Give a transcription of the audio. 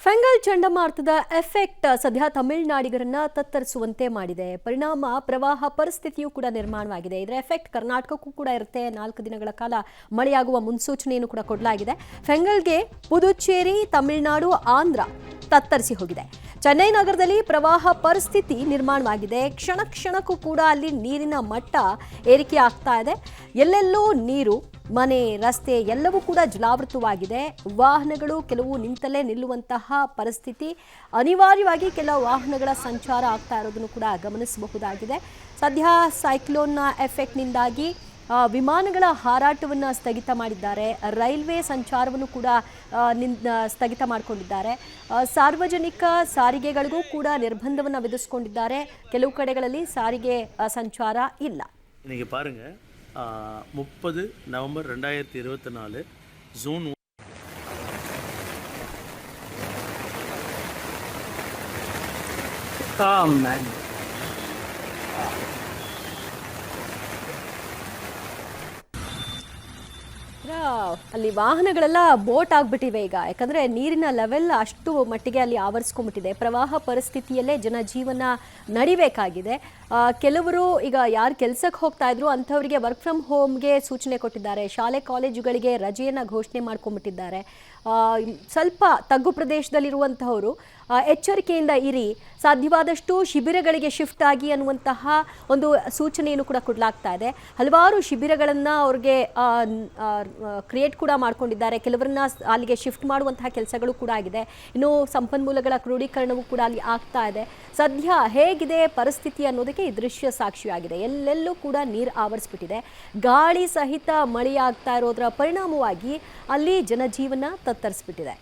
ಫೆಂಗಲ್ ಚಂಡಮಾರುತದ ಎಫೆಕ್ಟ್ ಸದ್ಯ ತಮಿಳುನಾಡಿಗರನ್ನ ತತ್ತರಿಸುವಂತೆ ಮಾಡಿದೆ. ಪರಿಣಾಮ ಪ್ರವಾಹ ಪರಿಸ್ಥಿತಿಯೂ ಕೂಡ ನಿರ್ಮಾಣವಾಗಿದೆ. ಇದರ ಎಫೆಕ್ಟ್ ಕರ್ನಾಟಕಕ್ಕೂ ಕೂಡ ಇರುತ್ತೆ. 4 ದಿನಗಳ ಕಾಲ ಮಳೆಯಾಗುವ ಮುನ್ಸೂಚನೆಯನ್ನು ಕೂಡ ಕೊಡಲಾಗಿದೆ. ಫೆಂಗಲ್ಗೆ ಪುದುಚೇರಿ, ತಮಿಳುನಾಡು, ಆಂಧ್ರ ತತ್ತರಿಸಿ ಹೋಗಿದೆ. ಚೆನ್ನೈ ನಗರದಲ್ಲಿ ಪ್ರವಾಹ ಪರಿಸ್ಥಿತಿ ನಿರ್ಮಾಣವಾಗಿದೆ. ಕ್ಷಣ ಕ್ಷಣಕ್ಕೂ ಕೂಡ ಅಲ್ಲಿ ನೀರಿನ ಮಟ್ಟ ಏರಿಕೆ ಆಗ್ತಾ ಇದೆ. ಎಲ್ಲೆಲ್ಲೂ ನೀರು, ಮನೆ, ರಸ್ತೆ ಎಲ್ಲವೂ ಕೂಡ ಜಲಾವೃತವಾಗಿದೆ. ವಾಹನಗಳು ಕೆಲವು ನಿಂತಲ್ಲೇ ನಿಲ್ಲುವಂತಹ ಪರಿಸ್ಥಿತಿ, ಅನಿವಾರ್ಯವಾಗಿ ಕೆಲ ವಾಹನಗಳ ಸಂಚಾರ ಆಗ್ತಾ ಇರೋದನ್ನು ಕೂಡ ಗಮನಿಸಬಹುದಾಗಿದೆ. ಸದ್ಯ ಸೈಕ್ಲೋನ್ನ ಎಫೆಕ್ಟ್ನಿಂದಾಗಿ ವಿಮಾನಗಳ ಹಾರಾಟವನ್ನು ಸ್ಥಗಿತ ಮಾಡಿದ್ದಾರೆ. ರೈಲ್ವೆ ಸಂಚಾರವನ್ನು ಕೂಡ ಸ್ಥಗಿತ ಮಾಡಿಕೊಂಡಿದ್ದಾರೆ. ಸಾರ್ವಜನಿಕ ಸಾರಿಗೆಗಳಿಗೂ ಕೂಡ ನಿರ್ಬಂಧವನ್ನು ವಿಧಿಸಿಕೊಂಡಿದ್ದಾರೆ. ಕೆಲವು ಕಡೆಗಳಲ್ಲಿ ಸಾರಿಗೆ ಸಂಚಾರ ಇಲ್ಲ. இன்னைக்கு பாருங்க 30 நவம்பர் 2024 ஜூன் ಅಲ್ಲಿ ವಾಹನಗಳೆಲ್ಲ ಬೋಟ್ ಆಗ್ಬಿಟ್ಟಿವೆ ಈಗ. ಯಾಕಂದ್ರೆ ನೀರಿನ ಲೆವೆಲ್ ಅಷ್ಟು ಮಟ್ಟಿಗೆ ಅಲ್ಲಿ ಆವರಿಸ್ಕೊಂಡ್ಬಿಟ್ಟಿದೆ. ಪ್ರವಾಹ ಪರಿಸ್ಥಿತಿಯಲ್ಲೇ ಜನಜೀವನ ನಡಿಬೇಕಾಗಿದೆ. ಕೆಲವರು ಈಗ ಯಾರು ಕೆಲಸಕ್ಕೆ ಹೋಗ್ತಾ ಇದ್ರು ಅಂಥವರಿಗೆ ವರ್ಕ್ ಫ್ರಮ್ ಹೋಮ್ಗೆ ಸೂಚನೆ ಕೊಟ್ಟಿದ್ದಾರೆ. ಶಾಲೆ ಕಾಲೇಜುಗಳಿಗೆ ರಜೆಯನ್ನು ಘೋಷಣೆ ಮಾಡ್ಕೊಂಡ್ಬಿಟ್ಟಿದ್ದಾರೆ. ಸ್ವಲ್ಪ ತಗ್ಗು ಪ್ರದೇಶದಲ್ಲಿರುವಂತಹವರು ಎಚ್ಚರಿಕೆಯಿಂದ ಇರಿ, ಸಾಧ್ಯವಾದಷ್ಟು ಶಿಬಿರಗಳಿಗೆ ಶಿಫ್ಟ್ ಆಗಿ ಅನ್ನುವಂತಹ ಒಂದು ಸೂಚನೆಯನ್ನು ಕೂಡ ಕೊಡಲಾಗ್ತಾ ಇದೆ. ಹಲವಾರು ಶಿಬಿರಗಳನ್ನು ಅವ್ರಿಗೆ ಕ್ರಿಯೇಟ್ ಕೂಡ ಮಾಡ್ಕೊಂಡಿದ್ದಾರೆ. ಕೆಲವರನ್ನ ಅಲ್ಲಿಗೆ ಶಿಫ್ಟ್ ಮಾಡುವಂತಹ ಕೆಲಸಗಳು ಕೂಡ ಆಗಿದೆ. ಇನ್ನು ಸಂಪನ್ಮೂಲಗಳ ಕ್ರೋಢೀಕರಣವೂ ಕೂಡ ಅಲ್ಲಿ ಆಗ್ತಾ ಇದೆ. ಸದ್ಯ ಹೇಗಿದೆ ಪರಿಸ್ಥಿತಿ ಅನ್ನೋದಕ್ಕೆ ಈ ದೃಶ್ಯ ಸಾಕ್ಷಿಯಾಗಿದೆ. ಎಲ್ಲೆಲ್ಲೂ ಕೂಡ ನೀರು ಆವರಿಸ್ಬಿಟ್ಟಿದೆ. ಗಾಳಿ ಸಹಿತ ಮಳೆಯಾಗ್ತಾ ಇರೋದರ ಪರಿಣಾಮವಾಗಿ ಅಲ್ಲಿ ಜನಜೀವನ ತತ್ತರಿಸ್ಬಿಟ್ಟಿದೆ.